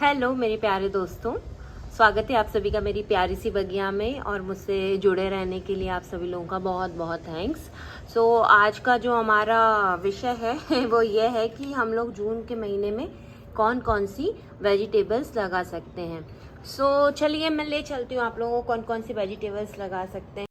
Hello मेरे प्यारे दोस्तों, स्वागत है आप सभी का मेरी प्यारी सी बगिया में। और मुझसे जुड़े रहने के लिए आप सभी लोगों का बहुत बहुत थैंक्स। आज का जो हमारा विषय है वो ये है कि हम लोग जून के महीने में कौन कौन सी वेजिटेबल्स लगा सकते हैं। चलिए मैं ले चलती हूँ आप लोगों को कौन कौन सी वेजिटेबल्स लगा सकते हैं।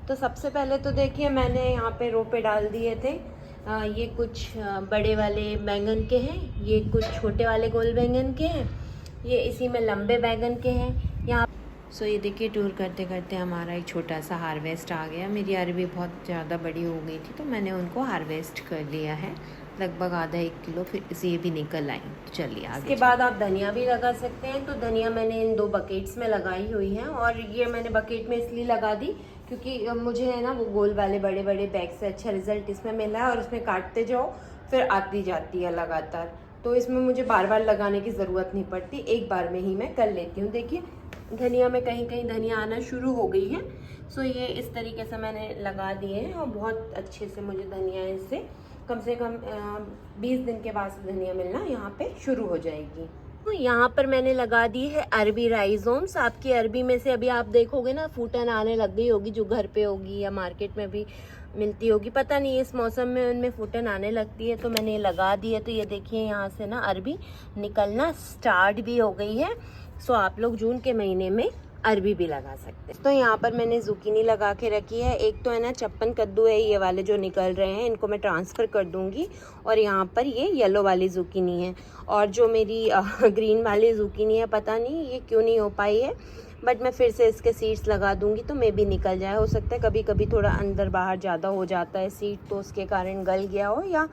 तो सबसे पहले तो देखिए मैंने यहाँ पे रो पे डाल दिए थे। ये कुछ बड़े वाले बैंगन के हैं, ये कुछ छोटे वाले गोल बैंगन के हैं, ये इसी में लंबे बैंगन के हैं यहाँ। ये देखिए टूर करते करते हमारा एक छोटा सा हार्वेस्ट आ गया। मेरी अरबी बहुत ज़्यादा बड़ी हो गई थी तो मैंने उनको हार्वेस्ट कर लिया है, लगभग आधा 1 किलो, फिर इसे ये भी निकल आई। तो चलिए आगे। इसके बाद आप धनिया भी लगा सकते हैं। तो धनिया मैंने इन 2 बकेट्स में लगाई हुई है, और ये मैंने बकेट में इसलिए लगा दी क्योंकि मुझे है ना वो गोल वाले बड़े बड़े बैग से अच्छा रिजल्ट इसमें मिला है। और इसमें काटते जाओ फिर आती जाती है लगातार, तो इसमें मुझे बार बार लगाने की ज़रूरत नहीं पड़ती, एक बार में ही मैं कर लेती हूँ। देखिए धनिया में कहीं कहीं धनिया आना शुरू हो गई है। ये इस तरीके से मैंने लगा दिए हैं, और बहुत अच्छे से मुझे धनिया इससे कम से कम 20 दिन के बाद धनिया मिलना यहाँ पे शुरू हो जाएगी। तो यहाँ पर मैंने लगा दी है अरबी राइजोम्स। आपकी अरबी में से अभी आप देखोगे ना फूटन आने लग गई होगी, जो घर पे होगी या मार्केट में भी मिलती होगी, पता नहीं इस मौसम में उनमें फूटन आने लगती है। तो मैंने ये लगा दी है। तो ये देखिए यहाँ से ना अरबी निकलना स्टार्ट भी हो गई है। आप लोग जून के महीने में अरबी भी लगा सकते हैं। तो यहाँ पर मैंने जुकीनी लगा के रखी है। एक तो है ना चप्पन कद्दू है, ये वाले जो निकल रहे हैं इनको मैं ट्रांसफ़र कर दूंगी। और यहाँ पर ये येलो वाली जुकीनी है, और जो मेरी ग्रीन वाली जुकीनी है पता नहीं ये क्यों नहीं हो पाई है, बट मैं फिर से इसके सीड्स लगा दूंगी तो मे भी निकल जाए। हो सकता है कभी कभी थोड़ा अंदर बाहर ज़्यादा हो जाता है सीड, तो उसके कारण गल गया हो, या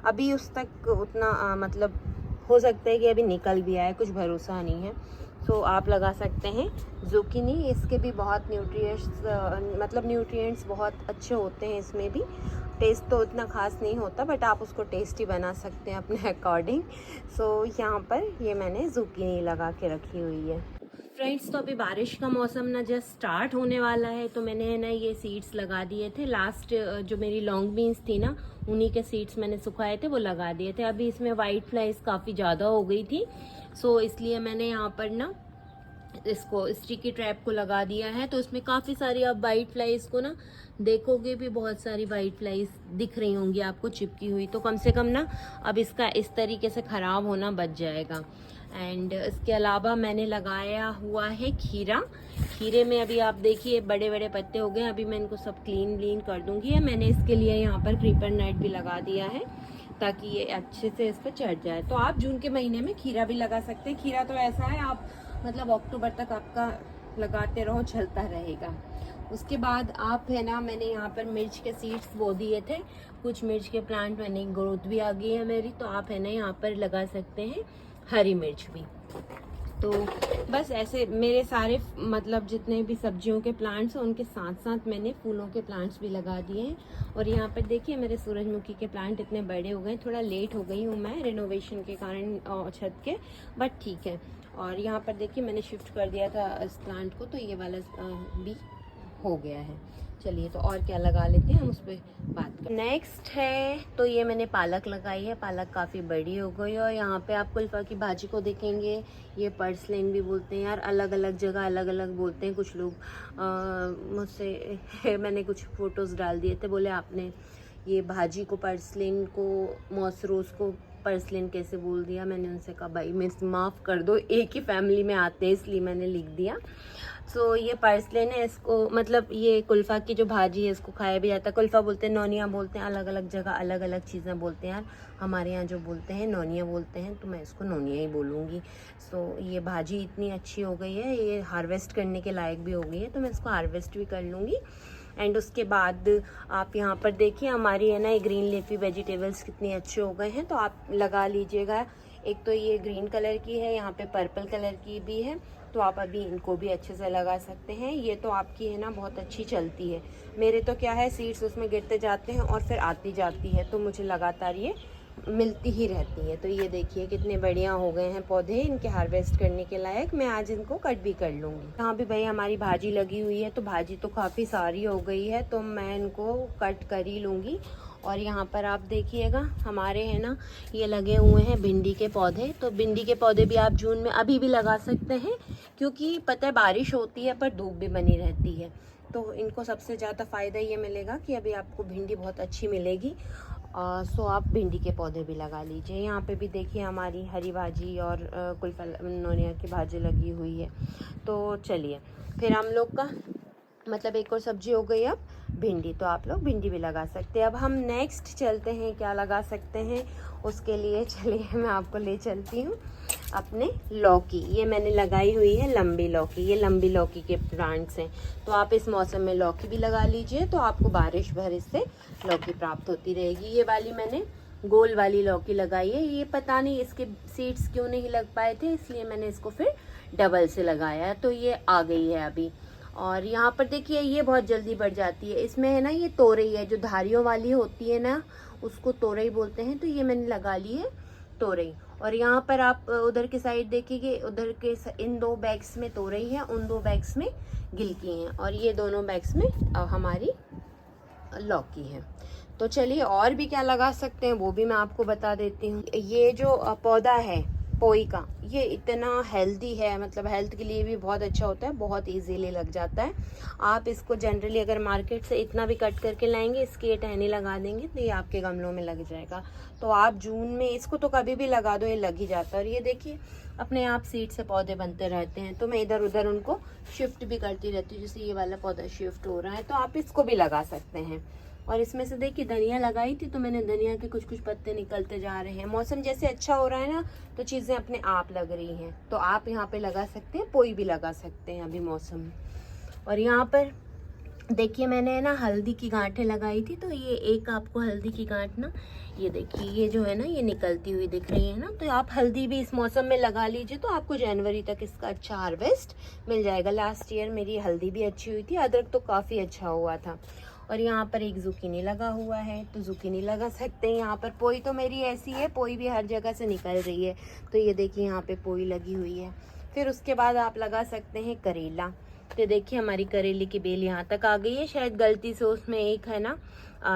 अभी उस तक उतना मतलब हो सकता है कि अभी निकल भी आए, कुछ भरोसा नहीं है। आप लगा सकते हैं जुकीनी। इसके भी बहुत न्यूट्रिएंट्स बहुत अच्छे होते हैं। इसमें भी टेस्ट तो उतना ख़ास नहीं होता, बट आप उसको टेस्टी बना सकते हैं अपने अकॉर्डिंग। यहाँ पर ये मैंने जुकीनी लगा के रखी हुई है। फ्रेंड्स, तो अभी बारिश का मौसम ना जस्ट स्टार्ट होने वाला है, तो मैंने है ना ये सीड्स लगा दिए थे। लास्ट जो मेरी लॉन्ग बीन्स थी ना, उन्हीं के सीड्स मैंने सुखाए थे, वो लगा दिए थे। अभी इसमें वाइट फ्लाइज काफ़ी ज़्यादा हो गई थी, इसलिए मैंने यहाँ पर ना इसको स्टिकी ट्रैप को लगा दिया है। तो इसमें काफ़ी सारी आप वाइट फ्लाइज को ना देखोगे भी, बहुत सारी वाइट फ्लाइज दिख रही होंगी आपको चिपकी हुई। तो कम से कम ना अब इसका इस तरीके से ख़राब होना बच जाएगा। एंड इसके अलावा मैंने लगाया हुआ है खीरा। खीरे में अभी आप देखिए बड़े बड़े पत्ते हो गए, अभी मैं इनको सब क्लीन कर दूंगी। मैंने इसके लिए यहाँ पर क्रीपर नेट भी लगा दिया है ताकि ये अच्छे से इस पर चढ़ जाए। तो आप जून के महीने में खीरा भी लगा सकते हैं। खीरा तो ऐसा है आप मतलब अक्टूबर तक आपका लगाते रहो, चलता रहेगा। उसके बाद आप है ना, मैंने यहाँ पर मिर्च के सीड्स बो दिए थे, कुछ मिर्च के प्लांट मैंने ग्रोथ भी आ गई है मेरी। तो आप है ना यहाँ पर लगा सकते हैं हरी मिर्च भी। तो बस ऐसे मेरे सारे मतलब जितने भी सब्जियों के प्लांट्स हैं उनके साथ साथ मैंने फूलों के प्लांट्स भी लगा दिए हैं। और यहाँ पर देखिए मेरे सूरजमुखी के प्लांट इतने बड़े हो गए। थोड़ा लेट हो गई हूँ मैं रिनोवेशन के कारण छत के, बट ठीक है। और यहाँ पर देखिए मैंने शिफ्ट कर दिया था इस प्लांट को, तो ये वाला भी हो गया है। चलिए तो और क्या लगा लेते हैं हम, उस पर बात कर। नेक्स्ट है तो ये मैंने पालक लगाई है। पालक काफ़ी बड़ी हो गई। और यहाँ पे आप कुल्फा की भाजी को देखेंगे, ये पर्सलिन भी बोलते हैं यार, अलग अलग जगह अलग अलग बोलते हैं कुछ लोग। मुझसे मैंने कुछ फ़ोटोज़ डाल दिए थे, बोले आपने ये भाजी को पर्सलिन को, मॉसरोस को पर्सलिन कैसे बोल दिया। मैंने उनसे कहा भाई मिस माफ़ कर दो, एक ही फैमिली में आते हैं इसलिए मैंने लिख दिया। ये पर्सलिन है, इसको मतलब ये कुल्फ़ा की जो भाजी है इसको खाया भी जाता है। कुल्फ़ा बोलते हैं, नौनिया बोलते हैं, अलग अलग जगह अलग अलग चीज़ें बोलते हैं यार। हमारे यहाँ जो बोलते हैं नौनिया बोलते हैं, तो मैं इसको नौनिया ही बोलूँगी। ये भाजी इतनी अच्छी हो गई है, ये हार्वेस्ट करने के लायक भी हो गई है, तो मैं इसको हार्वेस्ट भी कर लूँगी। एंड उसके बाद आप यहाँ पर देखिए हमारी है ना ये ग्रीन लीफी वेजिटेबल्स कितने अच्छे हो गए हैं, तो आप लगा लीजिएगा। एक तो ये ग्रीन कलर की है, यहाँ पे पर्पल कलर की भी है, तो आप अभी इनको भी अच्छे से लगा सकते हैं। ये तो आपकी है ना बहुत अच्छी चलती है। मेरे तो क्या है सीड्स उसमें गिरते जाते हैं और फिर आती जाती है, तो मुझे लगातार ये मिलती ही रहती है। तो ये देखिए कितने बढ़िया हो गए हैं पौधे, इनके हार्वेस्ट करने के लायक। मैं आज इनको कट भी कर लूँगी। यहाँ भी भाई हमारी भाजी लगी हुई है, तो भाजी तो काफ़ी सारी हो गई है, तो मैं इनको कट कर ही लूँगी। और यहाँ पर आप देखिएगा हमारे है ना ये लगे हुए हैं भिंडी के पौधे। तो भिंडी के पौधे भी आप जून में अभी भी लगा सकते हैं, क्योंकि पता है बारिश होती है पर धूप भी बनी रहती है, तो इनको सबसे ज़्यादा फ़ायदा ये मिलेगा कि अभी आपको भिंडी बहुत अच्छी मिलेगी। सो आप भिंडी के पौधे भी लगा लीजिए। यहाँ पे भी देखिए हमारी हरी भाजी और कुलफल नोनिया की भाजी लगी हुई है। तो चलिए फिर हम लोग का मतलब एक और सब्जी हो गई अब भिंडी, तो आप लोग भिंडी भी लगा सकते हैं। अब हम नेक्स्ट चलते हैं, क्या लगा सकते हैं उसके लिए चलिए मैं आपको ले चलती हूँ अपने लौकी। ये मैंने लगाई हुई है लंबी लौकी, ये लंबी लौकी के प्लांट्स हैं। तो आप इस मौसम में लौकी भी लगा लीजिए, तो आपको बारिश भर इससे लौकी प्राप्त होती रहेगी। ये वाली मैंने गोल वाली लौकी लगाई है, ये पता नहीं इसके सीड्स क्यों नहीं लग पाए थे, इसलिए मैंने इसको फिर डबल से लगाया, तो ये आ गई है अभी। और यहाँ पर देखिए ये बहुत जल्दी बढ़ जाती है। इसमें है ना ये तोरई है, जो धारियों वाली होती है ना उसको तोरई बोलते हैं, तो ये मैंने लगा ली है तोरई। और यहाँ पर आप उधर के साइड देखिए, उधर के इन 2 बैग्स में तोरई है, उन 2 बैग्स में गिलकी हैं, और ये दोनों बैग्स में हमारी लौकी है। तो चलिए और भी क्या लगा सकते हैं वो भी मैं आपको बता देती हूँ। ये जो पौधा है पोई का, ये इतना हेल्दी है, मतलब हेल्थ के लिए भी बहुत अच्छा होता है, बहुत इजीली लग जाता है। आप इसको जनरली अगर मार्केट से इतना भी कट करके लाएंगे, इसकी ये टहनी लगा देंगे तो ये आपके गमलों में लग जाएगा। तो आप जून में इसको तो कभी भी लगा दो, ये लग ही जाता है। और ये देखिए अपने आप सीड से पौधे बनते रहते हैं, तो मैं इधर उधर उनको शिफ्ट भी करती रहती हूँ। जैसे ये वाला पौधा शिफ्ट हो रहा है, तो आप इसको भी लगा सकते हैं। और इसमें से देखिए धनिया लगाई थी, तो मैंने धनिया के कुछ कुछ पत्ते निकलते जा रहे हैं। मौसम जैसे अच्छा हो रहा है ना, तो चीज़ें अपने आप लग रही हैं, तो आप यहाँ पे लगा सकते हैं, पोई भी लगा सकते हैं अभी मौसम में। और यहाँ पर देखिए मैंने ना हल्दी की गांठें लगाई थी, तो ये एक आपको हल्दी की गांठ ना ये देखिए ये जो है ना ये निकलती हुई दिख रही है ना, तो आप हल्दी भी इस मौसम में लगा लीजिए, तो आपको जनवरी तक इसका अच्छा हार्वेस्ट मिल जाएगा। लास्ट ईयर मेरी हल्दी भी अच्छी हुई थी, अदरक तो काफ़ी अच्छा हुआ था। और यहाँ पर एक जुकीनी लगा हुआ है, तो जुकीनी लगा सकते हैं। यहाँ पर पोई तो मेरी ऐसी है, पोई भी हर जगह से निकल रही है, तो ये देखिए यहाँ पे पोई लगी हुई है। फिर उसके बाद आप लगा सकते हैं करेला। तो देखिए हमारी करेले की बेल यहाँ तक आ गई है, शायद गलती से उसमें एक है ना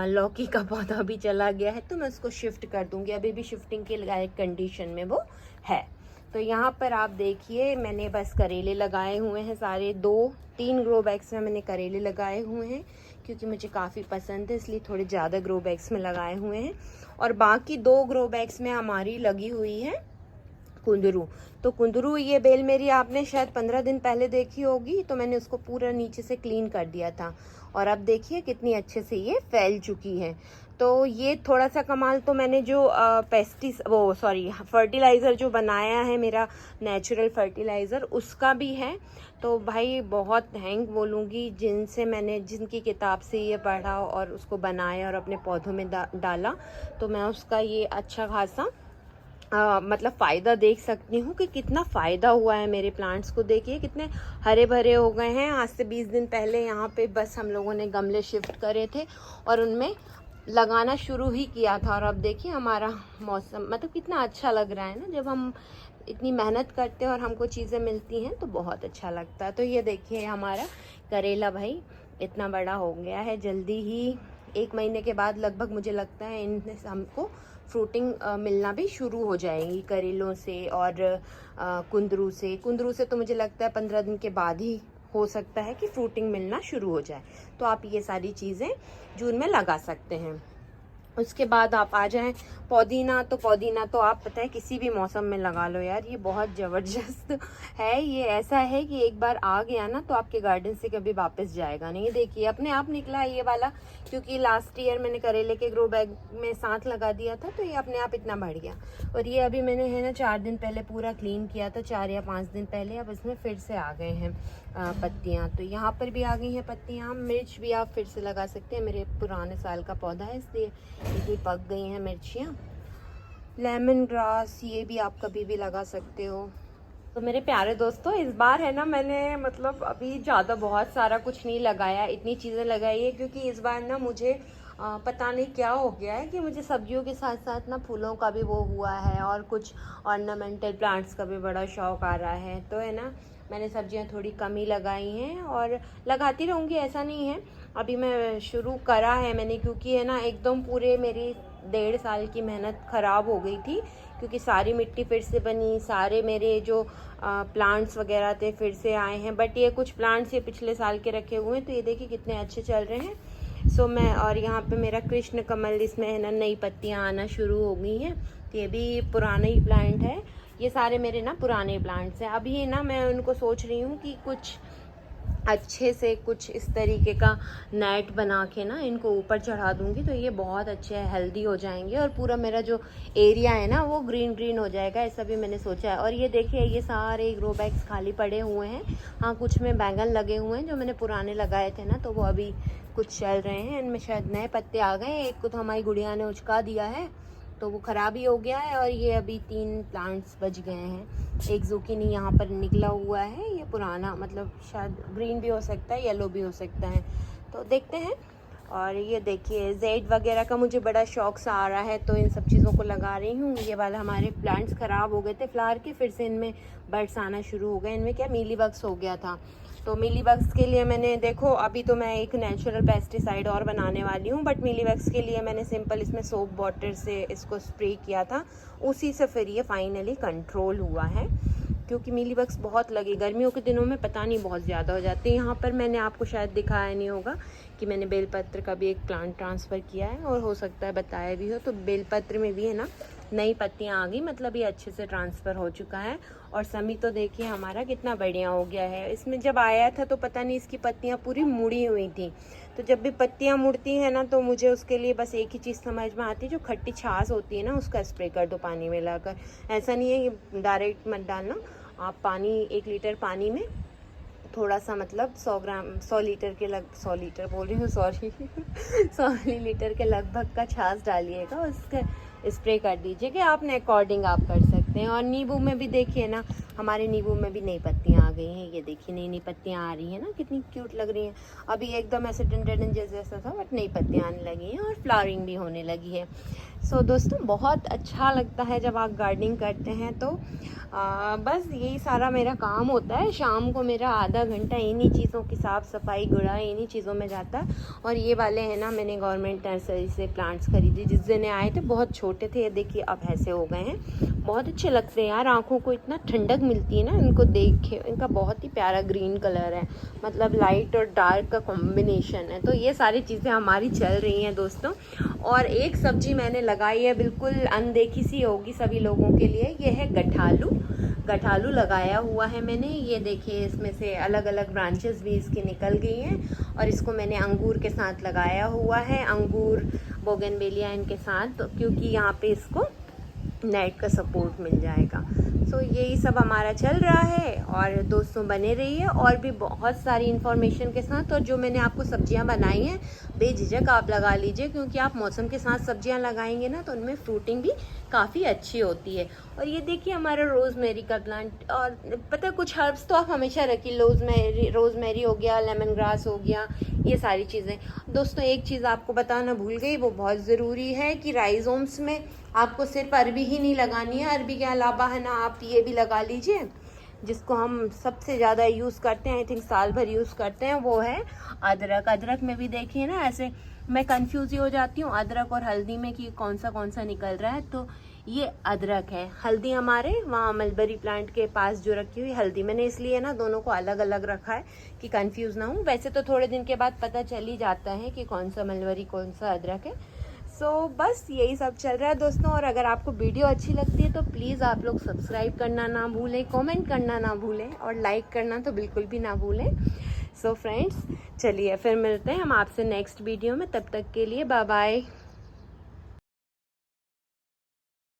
लौकी का पौधा भी चला गया है, तो मैं उसको शिफ्ट कर दूंगी, अभी भी शिफ्टिंग के लायक कंडीशन में वो है। तो यहाँ पर आप देखिए मैंने बस करेले लगाए हुए हैं सारे, 2-3 ग्रो बैग्स में मैंने करेले लगाए हुए हैं, क्योंकि मुझे काफ़ी पसंद है, इसलिए थोड़े ज़्यादा ग्रो बैग्स में लगाए हुए हैं। और बाकी 2 ग्रो बैग्स में हमारी लगी हुई है कुंदरू। तो कुंदरू ये बेल मेरी आपने शायद 15 दिन पहले देखी होगी, तो मैंने उसको पूरा नीचे से क्लीन कर दिया था, और अब देखिए कितनी अच्छे से ये फैल चुकी है। तो ये थोड़ा सा कमाल तो मैंने जो फर्टिलाइज़र जो बनाया है मेरा नेचुरल फर्टिलाइज़र, उसका भी है। तो भाई बहुत थैंक बोलूँगी जिनकी किताब से ये पढ़ा और उसको बनाया और अपने पौधों में डाला, तो मैं उसका ये अच्छा खासा मतलब फ़ायदा देख सकती हूँ कि कितना फ़ायदा हुआ है मेरे प्लांट्स को। देखिए कितने हरे भरे हो गए हैं। आज से 20 दिन पहले यहाँ पे बस हम लोगों ने गमले शिफ्ट करे थे और उनमें लगाना शुरू ही किया था, और अब देखिए हमारा मौसम मतलब कितना अच्छा लग रहा है ना, जब हम इतनी मेहनत करते हैं और हमको चीज़ें मिलती हैं तो बहुत अच्छा लगता है। तो ये देखिए हमारा करेला भाई इतना बड़ा हो गया है, जल्दी ही 1 महीने के बाद लगभग मुझे लगता है इनमें हमको फ्रूटिंग मिलना भी शुरू हो जाएगी, करेलों से और कुंदरू से तो मुझे लगता है 15 दिन के बाद ही हो सकता है कि फ्रूटिंग मिलना शुरू हो जाए। तो आप ये सारी चीज़ें जून में लगा सकते हैं। उसके बाद आप आ जाएं पुदीना। तो पुदीना तो आप पता है किसी भी मौसम में लगा लो यार, ये बहुत ज़बरदस्त है। ये ऐसा है कि एक बार आ गया ना तो आपके गार्डन से कभी वापस जाएगा नहीं। देखिए अपने आप निकला है ये वाला, क्योंकि लास्ट ईयर मैंने करेले के ग्रो बैग में साथ लगा दिया था, तो ये अपने आप इतना बढ़ गया। और ये अभी मैंने है ना 4 दिन पहले पूरा क्लीन किया था, 4 या 5 दिन पहले। अब इसमें फिर से आ गए हैं पत्तियाँ। तो यहाँ पर भी आ गई हैं पत्तियाँ। मिर्च भी आप फिर से लगा सकते हैं, मेरे पुराने साल का पौधा है इसलिए ये पक गई हैं मिर्चियाँ। लेमन ग्रास ये भी आप कभी भी लगा सकते हो। तो मेरे प्यारे दोस्तों, इस बार है ना मैंने मतलब अभी ज़्यादा बहुत सारा कुछ नहीं लगाया, इतनी चीज़ें लगाई है क्योंकि इस बार ना मुझे पता नहीं क्या हो गया है कि मुझे सब्जियों के साथ साथ ना फूलों का भी वो हुआ है और कुछ ऑर्नामेंटल प्लांट्स का भी बड़ा शौक आ रहा है। तो है ना मैंने सब्जियां थोड़ी कम ही लगाई हैं और लगाती रहूँगी, ऐसा नहीं है। अभी मैं शुरू करा है मैंने, क्योंकि है ना एकदम पूरे मेरी 1.5 साल की मेहनत ख़राब हो गई थी, क्योंकि सारी मिट्टी फिर से बनी, सारे मेरे जो प्लांट्स वगैरह थे फिर से आए हैं। बट ये कुछ प्लांट्स ये पिछले साल के रखे हुए हैं, तो ये देखिए कितने अच्छे चल रहे हैं। सो मैं और यहाँ पे मेरा कृष्ण कमल, इसमें है ना नई पत्तियाँ आना शुरू हो गई हैं। तो ये भी पुराना ही प्लांट है, ये सारे मेरे ना पुराने प्लांट्स हैं। अभी ना मैं उनको सोच रही हूँ कि कुछ अच्छे से कुछ इस तरीके का नेट बना के ना इनको ऊपर चढ़ा दूंगी, तो ये बहुत अच्छे हेल्दी हो जाएंगे और पूरा मेरा जो एरिया है ना वो ग्रीन ग्रीन हो जाएगा, ऐसा भी मैंने सोचा है। और ये देखिए ये सारे ग्रो बैग्स खाली पड़े हुए हैं। हाँ कुछ में बैंगन लगे हुए हैं जो मैंने पुराने लगाए थे ना, तो वो अभी कुछ चल रहे हैं, इनमें शायद नए पत्ते आ गए। एक को तो हमारी गुड़िया ने उचका दिया है तो वो ख़राब ही हो गया है, और ये अभी 3 प्लांट्स बच गए हैं। एक ज़ुकीनी यहाँ पर निकला हुआ है, ये पुराना मतलब शायद ग्रीन भी हो सकता है, येलो भी हो सकता है, तो देखते हैं। और ये देखिए जेड वगैरह का मुझे बड़ा शौक सा आ रहा है, तो इन सब चीज़ों को लगा रही हूँ। ये वाला हमारे प्लांट्स ख़राब हो गए थे फ्लावर के, फिर से इनमें बर्ड्स आना शुरू हो गए। इनमें क्या मीली बग्स हो गया था, तो मीली बग्स के लिए मैंने देखो अभी तो मैं एक नेचुरल पेस्टिसाइड और बनाने वाली हूँ, बट मीली बग्स के लिए मैंने सिंपल इसमें सोप वाटर से इसको स्प्रे किया था, उसी से फिर ये फाइनली कंट्रोल हुआ है। क्योंकि मीली बग्स बहुत लगी, गर्मियों के दिनों में पता नहीं बहुत ज़्यादा हो जाते हैं। यहाँ पर मैंने आपको शायद दिखाया नहीं होगा कि मैंने बेलपत्र का भी एक प्लांट ट्रांसफ़र किया है, और हो सकता है बताया भी हो। तो बेलपत्र में भी है ना नई पत्तियाँ आ गई, मतलब ये अच्छे से ट्रांसफ़र हो चुका है। और समी तो देखिए हमारा कितना बढ़िया हो गया है। इसमें जब आया था तो पता नहीं इसकी पत्तियाँ पूरी मुड़ी हुई थी, तो जब भी पत्तियाँ मुड़ती हैं ना तो मुझे उसके लिए बस एक ही चीज़ समझ में आती है, जो खट्टी छाछ होती है ना उसका स्प्रे कर दो पानी में लाकर। ऐसा नहीं है कि डायरेक्ट मत डालना, आप पानी 1 लीटर पानी में थोड़ा सा मतलब 100 लीटर के 100 लीटर बोल रही हूँ सॉरी 100 मिलीलीटर के लगभग का छाछ डालिएगा, उसके स्प्रे कर दीजिए कि आपने अकॉर्डिंग आप कर सकते हैं। और नींबू में भी देखिए ना, हमारे नींबू में भी नई पत्तियाँ आ गई हैं, ये देखिए नई नई पत्तियाँ आ रही हैं ना, कितनी क्यूट लग रही हैं। अभी एकदम ऐसे डंडन जैसा था, बट नई पत्तियाँ आने लगी हैं और फ्लावरिंग भी होने लगी है। सो दोस्तों बहुत अच्छा लगता है जब आप गार्डनिंग करते हैं, तो बस यही सारा मेरा काम होता है। शाम को मेरा आधा घंटा इन्हीं चीज़ों की साफ़ सफाई गुड़ाई इन्हीं चीज़ों में जाता है। और ये वाले हैं ना मैंने गवर्नमेंट नर्सरी से प्लांट्स खरीदे, जिस दिन आए थे बहुत छोटे थे, ये देखिए अब ऐसे हो गए हैं। बहुत अच्छे लगते हैं यार, आँखों को इतना ठंडक मिलती है ना इनको देख के। इनका बहुत ही प्यारा ग्रीन कलर है, मतलब लाइट और डार्क का कॉम्बिनेशन है। तो ये सारी चीज़ें हमारी चल रही हैं दोस्तों। और एक सब्जी मैंने लगाई है, बिल्कुल अनदेखी सी होगी सभी लोगों के लिए, ये है गठालू। गठालू लगाया हुआ है मैंने, ये देखिए इसमें से अलग अलग ब्रांचेस भी इसकी निकल गई हैं। और इसको मैंने अंगूर के साथ लगाया हुआ है, अंगूर बोगनवेलिया इनके साथ, क्योंकि यहाँ पे इसको नेट का सपोर्ट मिल जाएगा। सो यही सब हमारा चल रहा है। और दोस्तों बने रहिए और भी बहुत सारी इन्फॉर्मेशन के साथ। और जो मैंने आपको सब्जियां बनाई हैं बेझिझक आप लगा लीजिए, क्योंकि आप मौसम के साथ सब्जियां लगाएंगे ना तो उनमें फ्रूटिंग भी काफ़ी अच्छी होती है। और ये देखिए हमारा रोज़मेरी का प्लांट, और पता है कुछ हर्ब्स तो आप हमेशा रखिए, रोज़मेरी हो गया, लेमन ग्रास हो गया, ये सारी चीज़ें। दोस्तों एक चीज़ आपको बताना भूल गई, वो बहुत ज़रूरी है कि राइजोम्स में आपको सिर्फ अरबी ही नहीं लगानी है, अरबी के अलावा है ना आप ये भी लगा लीजिए, जिसको हम सबसे ज़्यादा यूज़ करते हैं, आई थिंक साल भर यूज़ करते हैं, वो है अदरक। अदरक में भी देखिए ना ऐसे मैं कंफ्यूज ही हो जाती हूँ अदरक और हल्दी में कि कौन सा निकल रहा है। तो ये अदरक है। हल्दी हमारे वहाँ मलबरी प्लांट के पास जो रखी हुई हल्दी, मैंने इसलिए ना दोनों को अलग अलग रखा है कि कंफ्यूज ना हूँ। वैसे तो थोड़े दिन के बाद पता चल ही जाता है कि कौन सा मलबरी कौन सा अदरक है। बस यही सब चल रहा है दोस्तों। और अगर आपको वीडियो अच्छी लगती है तो प्लीज़ आप लोग सब्सक्राइब करना ना भूलें, कमेंट करना ना भूलें और लाइक करना तो बिल्कुल भी ना भूलें। फ्रेंड्स, चलिए फिर मिलते हैं हम आपसे नेक्स्ट वीडियो में। तब तक के लिए बाय बाय।